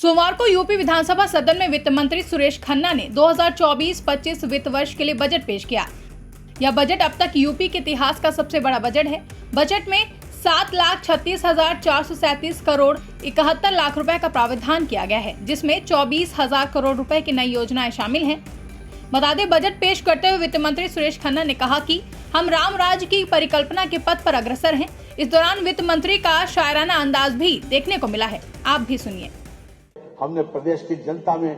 सोमवार को यूपी विधानसभा सदन में वित्त मंत्री सुरेश खन्ना ने 2024-25 वित्त वर्ष के लिए बजट पेश किया। यह बजट अब तक यूपी के इतिहास का सबसे बड़ा बजट है। बजट में 7,36,437 करोड़ 71 लाख रुपए का प्रावधान किया गया है, जिसमें 24,000 करोड़ रुपए की नई योजनाएं शामिल हैं। बता दें, बजट पेश करते हुए वित्त मंत्री सुरेश खन्ना ने कहा कि हम राम राज्य की परिकल्पना के पथ पर अग्रसर हैं। इस दौरान वित्त मंत्री का शायराना अंदाज भी देखने को मिला है। आप भी सुनिए। हमने प्रदेश की जनता में,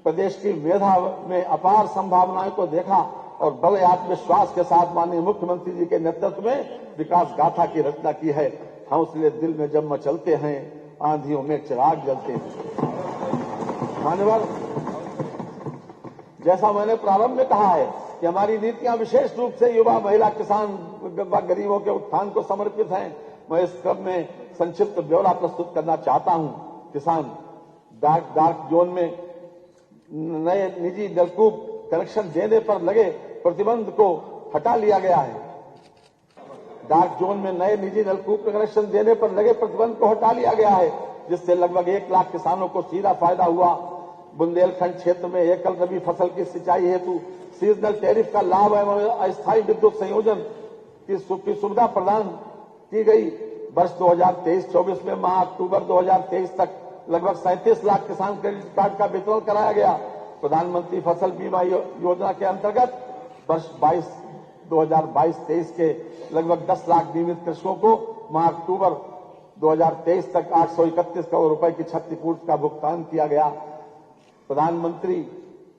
प्रदेश की मेधा में अपार संभावनाओं को देखा और बड़े आत्मविश्वास के साथ माननीय मुख्यमंत्री जी के नेतृत्व में विकास गाथा की रचना की है। हौसले दिल में जब मचलते हैं, आंधियों में चिराग जलते हैं। मान्यवर, जैसा मैंने प्रारंभ में कहा है कि हमारी नीतियां विशेष रूप से युवा, महिला, किसान व गरीबों के उत्थान को समर्पित हैं। मैं इस क्रम में संक्षिप्त ब्यौरा प्रस्तुत करना चाहता हूं। किसान डार्क जोन में नए निजी नलकूप कनेक्शन देने पर लगे प्रतिबंध को हटा लिया गया है। डार्क जोन में नए निजी नलकूप कनेक्शन देने पर लगे प्रतिबंध को हटा लिया गया है, जिससे लगभग 1 लाख किसानों को सीधा फायदा हुआ। बुंदेलखंड क्षेत्र में एकल रबी फसल की सिंचाई हेतु सीजनल टैरिफ का लाभ एवं अस्थायी विद्युत संयोजन की सुविधा प्रदान की गई। वर्ष 2023-24 में माह अक्टूबर 2023 तक लगभग 37 लाख किसान क्रेडिट कार्ड का वितरण कराया गया। प्रधानमंत्री फसल बीमा योजना के अंतर्गत वर्ष 2022-23 के लगभग 10 लाख बीमित कृषकों को माह अक्टूबर 2023 तक 831 करोड़ रुपए की क्षतिपूर्ति का भुगतान किया गया। प्रधानमंत्री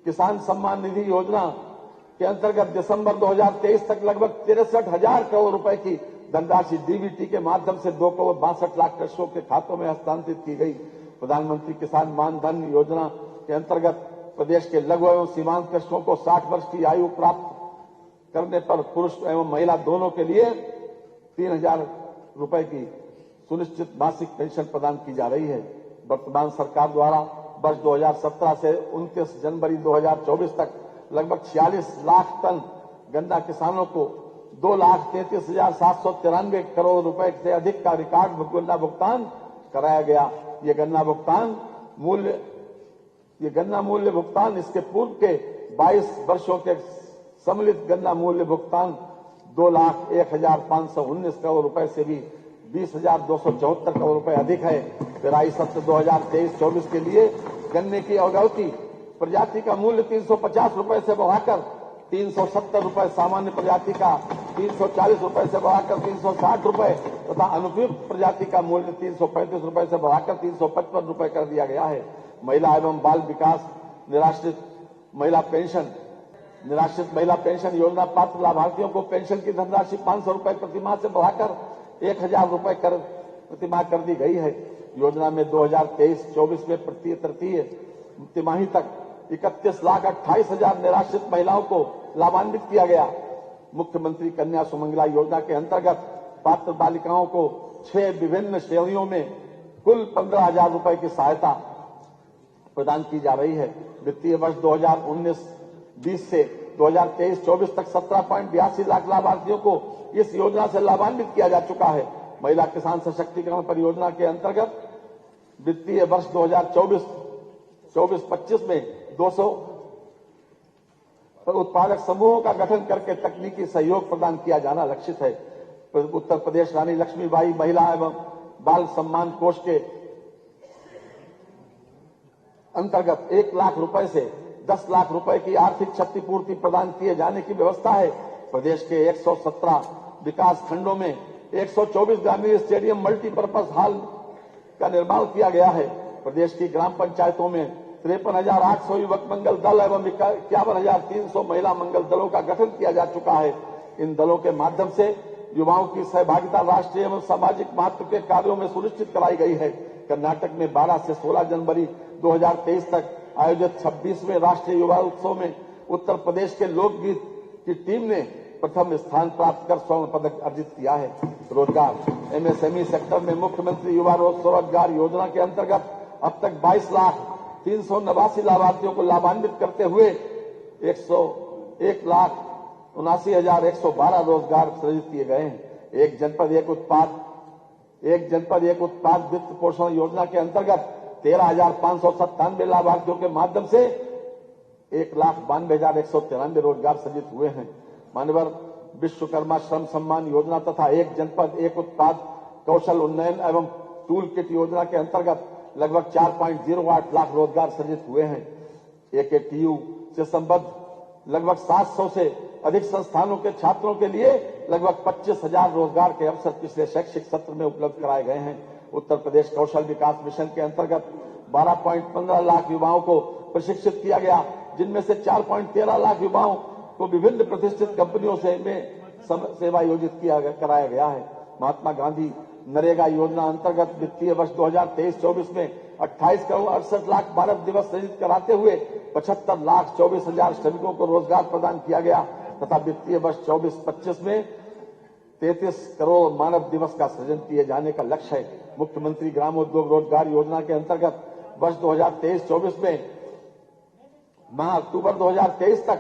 किसान सम्मान निधि योजना के अंतर्गत दिसंबर 2023 तक लगभग 63,000 करोड़ रुपए की धनराशि डीबीटी के माध्यम से 2 करोड़ 62 लाख कृषकों के खातों में हस्तांतरित की गई। प्रधानमंत्री किसान मान धन योजना के अंतर्गत प्रदेश के लघु एवं सीमांत कृषकों को 60 वर्ष की आयु प्राप्त करने पर पुरुष एवं महिला दोनों के लिए 3,000 रुपए की सुनिश्चित मासिक पेंशन प्रदान की जा रही है। वर्तमान सरकार द्वारा वर्ष 2017 से 29 जनवरी 2024 तक लगभग 46 लाख टन गन्ना किसानों को 2,33,793 करोड़ रुपए से अधिक का रिकॉर्ड गन्ना भुगतान कराया गया। ये गन्ना मूल्य भुगतान इसके पूर्व के 22 वर्षों के सम्मिलित गन्ना मूल्य भुगतान 2,01,519 करोड़ रुपए से भी 20,274 करोड़ रुपए अधिक है। पेराई सत्र 2023-24 के लिए गन्ने की अवगौती प्रजाति का मूल्य 350 रुपए से बढ़ाकर 370 रुपए, सामान्य प्रजाति का 340 रुपए से बढ़ाकर 360 रुपए तथा अनुपयुक्त प्रजाति का मूल्य 335 रुपए से बढ़ाकर 355 रुपए कर दिया गया है। महिला एवं बाल विकास निराश्रित महिला पेंशन योजना पात्र लाभार्थियों को पेंशन की धनराशि 500 रुपए प्रतिमाह से बढ़ाकर 1,000 रुपए प्रतिमाह कर दी गई है। योजना में 2023-24 में प्रति तृतीय तिमाही तक 31,28,000 निराश्रित महिलाओं को लाभान्वित किया गया। मुख्यमंत्री कन्या सुमंगला योजना के अंतर्गत पात्र बालिकाओं को 6 विभिन्न श्रेणियों में कुल 15,000 रुपए की सहायता प्रदान की जा रही है। वित्तीय वर्ष 2019-20 से 2023-24 तक 17.82 लाख लाभार्थियों को इस योजना से लाभान्वित किया जा चुका है। महिला किसान सशक्तिकरण परियोजना के अंतर्गत वित्तीय वर्ष 2024-25 में 200 उत्पादक समूहों का गठन करके तकनीकी सहयोग प्रदान किया जाना लक्षित है। उत्तर प्रदेश रानी लक्ष्मीबाई महिला एवं बाल सम्मान कोष के अंतर्गत 1 लाख रुपए से 10 लाख रुपए की आर्थिक क्षतिपूर्ति प्रदान किए जाने की व्यवस्था है। प्रदेश के 117 विकास खंडों में 124 ग्रामीण स्टेडियम मल्टीपर्पज हॉल का निर्माण किया गया है। प्रदेश की ग्राम पंचायतों में 53,800 युवक मंगल दल एवं 51,300 महिला मंगल दलों का गठन किया जा चुका है। इन दलों के माध्यम से युवाओं की सहभागिता राष्ट्रीय एवं सामाजिक महत्व के कार्यों में सुनिश्चित कराई गई है। कर्नाटक में 12 से 16 जनवरी 2023 तक आयोजित 26वें राष्ट्रीय युवा उत्सव में उत्तर प्रदेश के लोकगीत की टीम ने प्रथम स्थान प्राप्त कर स्वर्ण पदक अर्जित किया है। रोजगार एमएसएमई सेक्टर में मुख्यमंत्री युवा स्वरोजगार योजना के अंतर्गत अब तक 22,389 लाभार्थियों को लाभान्वित करते हुए 1,79,112 रोजगार सृजित किए गए हैं। एक जनपद एक उत्पाद वित्त पोषण योजना के अंतर्गत 13,597 लाभार्थियों के माध्यम से 1,92,193 रोजगार सृजित हुए हैं। मान्यवर विश्वकर्मा श्रम सम्मान योजना तथा एक जनपद एक उत्पाद कौशल उन्नयन एवं टूल किट योजना के अंतर्गत लगभग 4.08 लाख रोजगार सृजित हुए हैं। AKTU से संबद्ध लगभग 700 से अधिक संस्थानों के छात्रों के लिए लगभग 25,000 रोजगार के अवसर पिछले शैक्षिक सत्र में उपलब्ध कराए गए हैं। उत्तर प्रदेश कौशल विकास मिशन के अंतर्गत 12.15 लाख युवाओं को प्रशिक्षित किया गया, जिनमें से 4.13 लाख युवाओं को विभिन्न प्रतिष्ठित कंपनियों से सेवा आयोजित कराया गया है। महात्मा गांधी नरेगा योजना अंतर्गत वित्तीय वर्ष 2023-24 में 28 करोड़ 68 लाख मानव दिवस सृजित कराते हुए 75,24,000 श्रमिकों को रोजगार प्रदान किया गया तथा वित्तीय वर्ष 24-25 में 33 करोड़ मानव दिवस का सृजन किए जाने का लक्ष्य है। मुख्यमंत्री ग्रामोद्योग रोजगार योजना के अंतर्गत वर्ष 2023-24 में माह अक्टूबर 2023 तक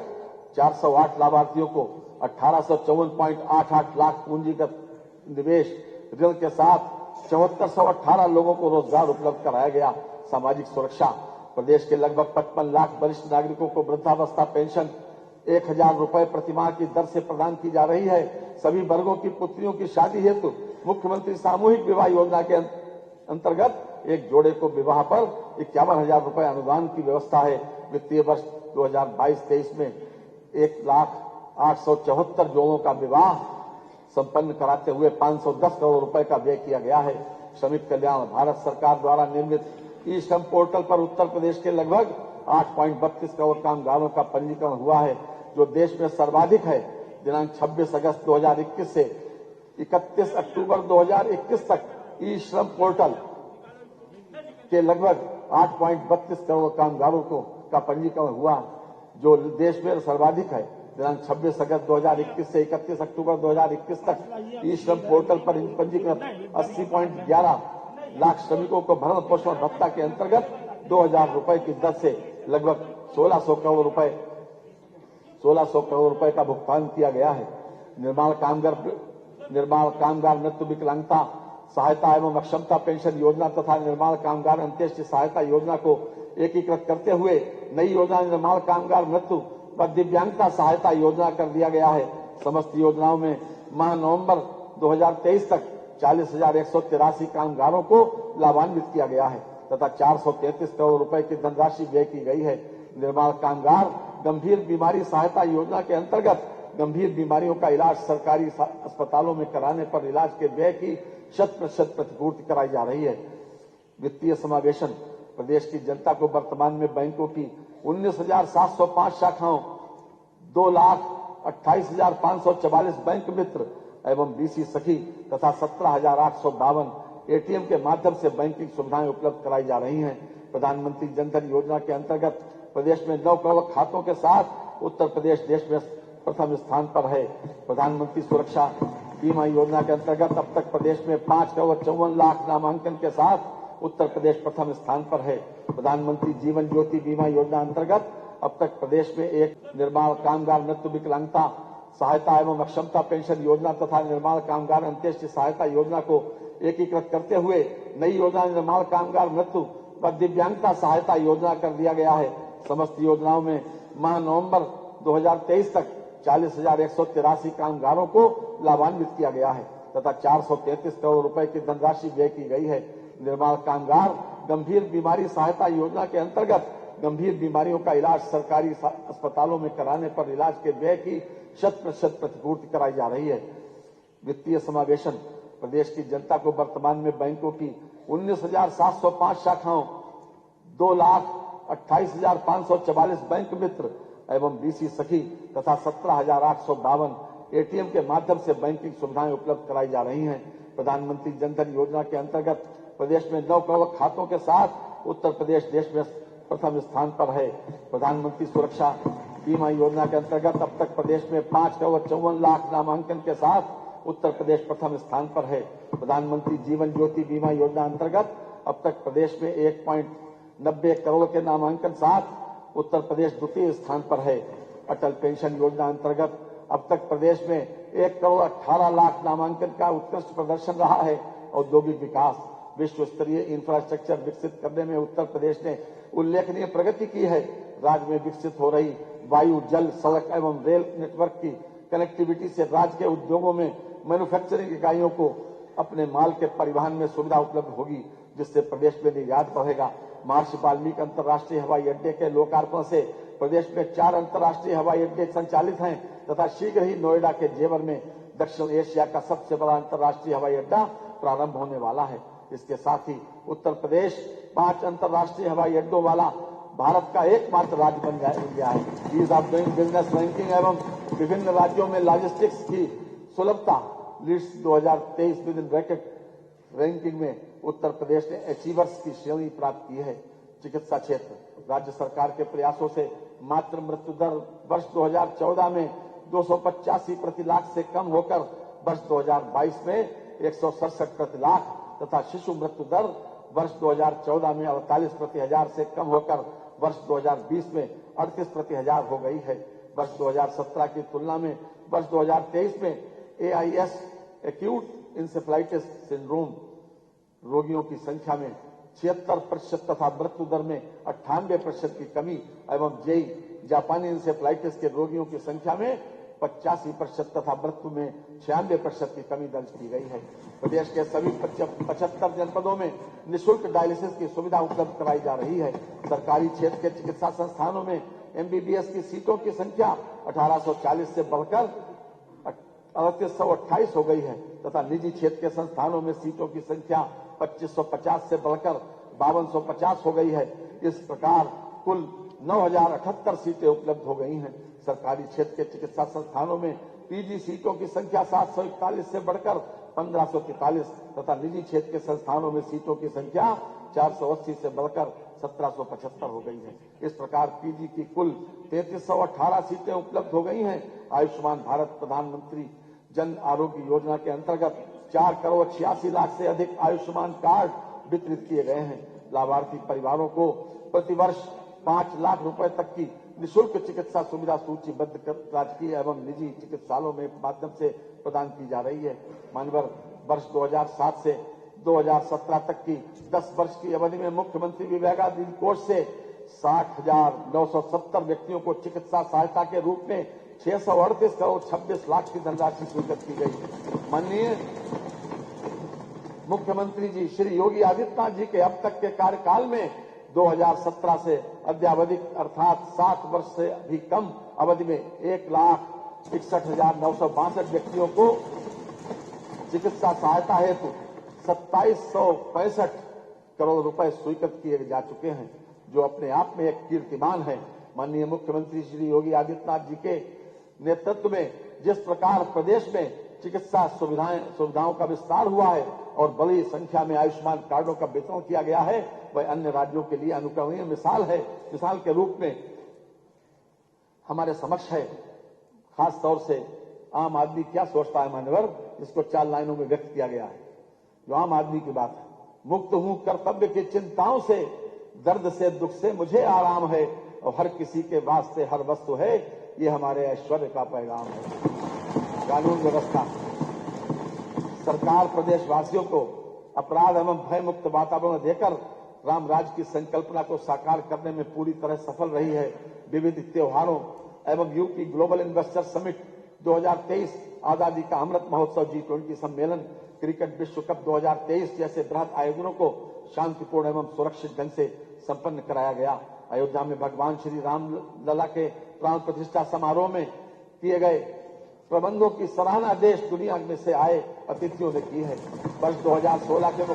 408 लाभार्थियों को 1854.88 लाख पूंजीगत निवेश ऋण के साथ 7418 लोगों को रोजगार उपलब्ध कराया गया। सामाजिक सुरक्षा प्रदेश के लगभग 55 लाख वरिष्ठ नागरिकों को वृद्धावस्था पेंशन 1,000 रुपए प्रतिमाह की दर से प्रदान की जा रही है। सभी वर्गों की पुत्रियों की शादी हेतु मुख्यमंत्री सामूहिक विवाह योजना के अंतर्गत एक जोड़े को विवाह पर 51,000 रुपए अनुदान की व्यवस्था है। वित्तीय वर्ष 2022-23 में 1,08,74 जोड़ों का विवाह संपन्न कराते हुए 510 करोड़ रुपए का व्यय किया गया है। श्रमिक कल्याण भारत सरकार द्वारा निर्मित ई श्रम पोर्टल पर उत्तर प्रदेश के लगभग 8.32 करोड़ कामगारों का पंजीकरण हुआ है, जो देश में सर्वाधिक है। दिनांक 26 अगस्त 2021 से 31 अक्टूबर 2021 तक ई श्रम पोर्टल के लगभग 8.32 करोड़ कामगारों का पंजीकरण हुआ, जो देश में सर्वाधिक है। दिनांक 26 अगस्त 2021 से 31 अक्टूबर 2021 तक ई श्रम पोर्टल पर पंजीकृत 80.11 लाख श्रमिकों को भरण पोषण भत्ता के अंतर्गत 2,000 रुपए की दर से लगभग 1,600 करोड़ रुपए का भुगतान किया गया है। निर्माण कामगार मृत्यु विकलांगता सहायता एवं अक्षमता पेंशन योजना तथा निर्माण कामगार अंत्येष्टि सहायता योजना को एकीकृत करते हुए नई योजना निर्माण कामगार मृत्यु व दिव्यांगता सहायता योजना कर दिया गया है। समस्त योजनाओं में माह नवंबर 2023 तक 40,183 कामगारों को लाभान्वित किया गया है तथा 433 करोड़ रुपए की धनराशि व्यय की गई है। निर्माण कामगार गंभीर बीमारी सहायता योजना के अंतर्गत गंभीर बीमारियों का इलाज सरकारी अस्पतालों में कराने पर इलाज के व्यय की 100% प्रतिपूर्ति कराई जा रही है। वित्तीय समावेशन प्रदेश की जनता को वर्तमान में बैंकों की 19,705 शाखाओं, 2,28,544 बैंक मित्र एवं BC सखी तथा 17,852 ATM के माध्यम से बैंकिंग सुविधाएं उपलब्ध कराई जा रही हैं। प्रधानमंत्री जनधन योजना के अंतर्गत प्रदेश में 9 करोड़ खातों के साथ उत्तर प्रदेश देश में प्रथम स्थान पर है। प्रधानमंत्री सुरक्षा बीमा योजना के अंतर्गत अब तक प्रदेश में 5 करोड़ 54 लाख नामांकन के साथ उत्तर प्रदेश प्रथम स्थान पर है। प्रधानमंत्री जीवन ज्योति बीमा योजना अंतर्गत अब तक प्रदेश में एक निर्माण कामगार मृत्यु विकलांगता सहायता एवं अक्षमता पेंशन योजना तथा निर्माण कामगार अंत्येष्टि सहायता योजना को एकीकृत करते हुए नई योजना निर्माण कामगार मृत्यु व दिव्यांगता सहायता योजना कर दिया गया है। समस्त योजनाओं में माह नवंबर 2023 तक 40,183 कामगारों को लाभान्वित किया गया है तथा 433 करोड़ रुपए की धनराशि व्यय की गई है। निर्माण कामगार गंभीर बीमारी सहायता योजना के अंतर्गत गंभीर बीमारियों का इलाज सरकारी अस्पतालों में कराने पर इलाज के व्यय की 100% प्रतिपूर्ति कराई जा रही है। वित्तीय समावेशन प्रदेश की जनता को वर्तमान में बैंकों की 19,705 शाखाओं, 2,28,544 बैंक मित्र एवं BC सखी तथा 17,852 ATM के माध्यम से बैंकिंग सुविधाएं उपलब्ध कराई जा रही हैं। प्रधानमंत्री जनधन योजना के अंतर्गत प्रदेश में 9 करोड़ खातों के साथ उत्तर प्रदेश देश में प्रथम स्थान पर है। प्रधानमंत्री सुरक्षा बीमा योजना के अंतर्गत अब तक प्रदेश में 5 करोड़ 54 लाख नामांकन के साथ उत्तर प्रदेश प्रथम स्थान पर है। प्रधानमंत्री जीवन ज्योति बीमा योजना अंतर्गत अब तक प्रदेश में 1.90 करोड़ के नामांकन साथ उत्तर प्रदेश द्वितीय स्थान पर है। अटल पेंशन योजना अंतर्गत अब तक प्रदेश में 1 करोड़ 18 लाख नामांकन का उत्कृष्ट प्रदर्शन रहा है। औद्योगिक विकास विश्व स्तरीय इंफ्रास्ट्रक्चर विकसित करने में उत्तर प्रदेश ने उल्लेखनीय प्रगति की है। राज्य में विकसित हो रही वायु, जल, सड़क एवं रेल नेटवर्क की कनेक्टिविटी से राज्य के उद्योगों में मैन्युफैक्चरिंग इकाइयों को अपने माल के परिवहन में सुविधा उपलब्ध होगी, जिससे प्रदेश में निर्यात बढ़ेगा। महर्षि वाल्मीकि अंतर्राष्ट्रीय हवाई अड्डे के लोकार्पण से प्रदेश में 4 अंतर्राष्ट्रीय हवाई अड्डे संचालित हैं तथा शीघ्र ही नोएडा के जेवर में दक्षिण एशिया का सबसे बड़ा अंतर्राष्ट्रीय हवाई अड्डा प्रारंभ होने वाला है। इसके साथ ही उत्तर प्रदेश 5 अंतर्राष्ट्रीय हवाई अड्डों वाला भारत का एकमात्र राज्य बन गया है। Ease of doing business ranking एवं विभिन्न राज्यों में लॉजिस्टिक्स की सुलभता leads 2023 with in bracket ranking में उत्तर प्रदेश ने अचीवर्स की श्रेणी प्राप्त की है। चिकित्सा क्षेत्र राज्य सरकार के प्रयासों से मातृ मृत्यु दर वर्ष 2014 में 285 प्रति लाख से कम होकर वर्ष 2022 में 167 प्रति लाख तथा शिशु मृत्यु दर वर्ष 2014 में 48 प्रति हजार से कम होकर वर्ष 2020 में 38 प्रति हजार हो गई है। वर्ष 2017 की तुलना में वर्ष 2023 में AIS एक्यूट इंसेफ्लाइटिस सिंड्रोम रोगियों की संख्या में 76% तथा मृत्यु दर में 98% की कमी एवं जेई जापानी इंसेफ्लाइटिस के रोगियों की संख्या में 85% तथा मृत्यु में 96% की कमी दर्ज की गई है। प्रदेश के सभी 75 जनपदों में निःशुल्क डायलिसिस की सुविधा उपलब्ध कराई जा रही है। सरकारी क्षेत्र के चिकित्सा संस्थानों में MBBS की सीटों की संख्या 1840 से बढ़कर 3828 हो गई है तथा निजी क्षेत्र के संस्थानों में सीटों की संख्या 2550 से बढ़कर 5250 हो गई है। इस प्रकार कुल 9078 सीटें उपलब्ध हो गई हैं। सरकारी क्षेत्र के चिकित्सा संस्थानों में PG सीटों की संख्या 741 से बढ़कर 1543 तथा निजी क्षेत्र के संस्थानों में सीटों की संख्या 480 से बढ़कर 1775 हो गई है। इस प्रकार PG की कुल 3318 सीटें उपलब्ध हो गई हैं। आयुष्मान भारत प्रधानमंत्री जन आरोग्य योजना के अंतर्गत 4 करोड़ 86 लाख से अधिक आयुष्मान कार्ड वितरित किए गए हैं। लाभार्थी परिवारों को प्रतिवर्ष 5 लाख रुपए तक की निःशुल्क चिकित्सा सुविधा सूचीबद्ध राजकीय एवं निजी चिकित्सालयों में माध्यम से प्रदान की जा रही है। मानवर वर्ष 2007 से 2017 तक की 10 वर्ष की अवधि में मुख्यमंत्री विवेकाधीन कोष से 60,970 व्यक्तियों को चिकित्सा सहायता के रूप में 638 करोड़ 26 लाख की धनराशि स्वीकृत की गई। माननीय मुख्यमंत्री जी श्री योगी आदित्यनाथ जी के अब तक के कार्यकाल में 2017 से अद्यावधिक अर्थात 60 वर्ष से भी कम अवधि में 1,61,962 व्यक्तियों को चिकित्सा सहायता हेतु 2765 करोड़ रुपए स्वीकृत किए जा चुके हैं, जो अपने आप में एक कीर्तिमान है। माननीय मुख्यमंत्री श्री योगी आदित्यनाथ जी के नेतृत्व में जिस प्रकार प्रदेश में चिकित्सा सुविधाओं का विस्तार हुआ है और बड़ी संख्या में आयुष्मान कार्डों का वितरण किया गया है, वह अन्य राज्यों के लिए अनुकरणीय मिसाल है। मिसाल के रूप में हमारे समक्ष है। खास तौर से आम आदमी क्या सोचता है मान्यवर, इसको 4 लाइनों में व्यक्त किया गया है। जो आम आदमी की बात है, मुक्त हूं कर्तव्य की चिंताओं से, दर्द से दुख से मुझे आराम है और हर किसी के वास्ते हर वस्तु है, ये हमारे ऐश्वर्य का पैगाम है। कानून व्यवस्था सरकार प्रदेशवासियों को अपराध एवं भय मुक्त वातावरण देकर राम राज्य की संकल्पना को साकार करने में पूरी तरह सफल रही है। विविध त्योहारों एवं यूपी ग्लोबल इन्वेस्टर समिट 2023, आजादी का अमृत महोत्सव, G20 सम्मेलन, क्रिकेट विश्व कप 2023 जैसे बृहद आयोजनों को शांतिपूर्ण एवं सुरक्षित ढंग से संपन्न कराया गया। अयोध्या में भगवान श्री राम लला के प्राण प्रतिष्ठा समारोह में किए गए प्रबंधों की सराहना देश दुनिया में से आए अतिथियों ने की है। वर्ष 2016 के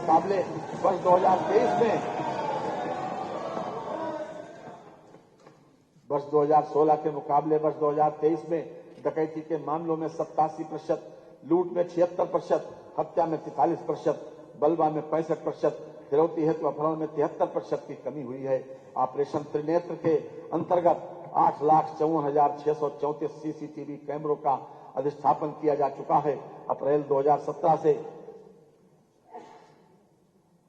मुकाबले वर्ष 2023 में डकैती के मामलों में 87%, लूट में 76%, हत्या में 43%, बलवा में 65%, फिरौती हेतु अपहरण में 73% की कमी हुई है। ऑपरेशन त्रिनेत्र के अंतर्गत 8,54,634 CCTV कैमरों का अधिष्ठापन किया जा चुका है। अप्रैल 2017 से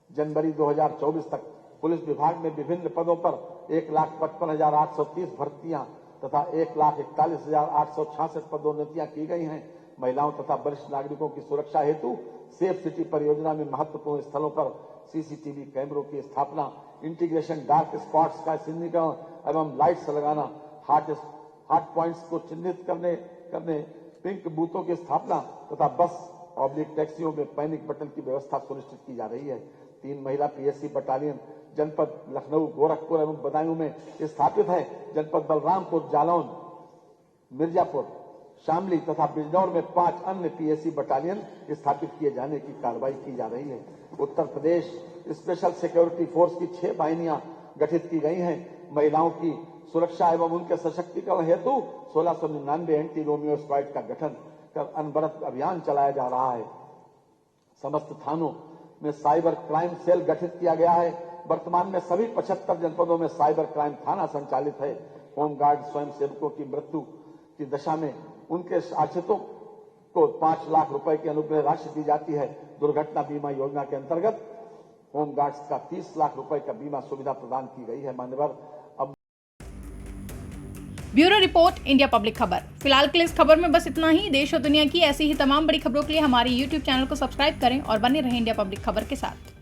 जनवरी 2024 तक पुलिस विभाग में विभिन्न पदों पर 1,55,830 भर्तियां तथा 1,41,866 पदोन्नतियां की गई हैं। महिलाओं तथा वरिष्ठ नागरिकों की सुरक्षा हेतु सेफ सिटी परियोजना में महत्वपूर्ण स्थलों पर सीसीटीवी कैमरों की स्थापना, इंटीग्रेशन, डार्क स्पॉट्स का चिन्हीकरण एवं लाइट्स लगाना, हॉट पॉइंट्स को चिन्हित करने पिंक बूथों की स्थापना तथा बस ऑब्लिक टैक्सियों में पैनिक बटन की व्यवस्था सुनिश्चित की जा रही है। 3 महिला पीएससी बटालियन जनपद लखनऊ, गोरखपुर एवं बदायूं में स्थापित है। जनपद बलरामपुर, जालौन, मिर्जापुर, शामली तथा बिजनौर में 5 अन्य पीएससी बटालियन स्थापित किए जाने की कार्रवाई की जा रही है। Uttar Pradesh special security force की 6 वाहिनियां गठित की गई हैं। महिलाओं की सुरक्षा एवं उनके सशक्तिकरण हेतु 1699 एंटी रोमियो स्क्वाड का गठन कर अनवरत अभियान चलाया जा रहा है। समस्त थानों में साइबर क्राइम सेल गठित किया गया है। वर्तमान में सभी 75 जनपदों में साइबर क्राइम थाना संचालित है। होमगार्ड स्वयं सेवकों की मृत्यु की दशा में उनके आश्रितों को 5 लाख रुपए की अनुग्रह राशि दी जाती है। दुर्घटना बीमा योजना के अंतर्गत होमगार्ड्स का 30 लाख रुपए का बीमा सुविधा प्रदान की गई है। मान्यवर ब्यूरो रिपोर्ट, इंडिया पब्लिक खबर। फिलहाल के लिए इस खबर में बस इतना ही। देश और दुनिया की ऐसी ही तमाम बड़ी खबरों के लिए हमारे YouTube चैनल को सब्सक्राइब करें और बने रहें इंडिया पब्लिक खबर के साथ।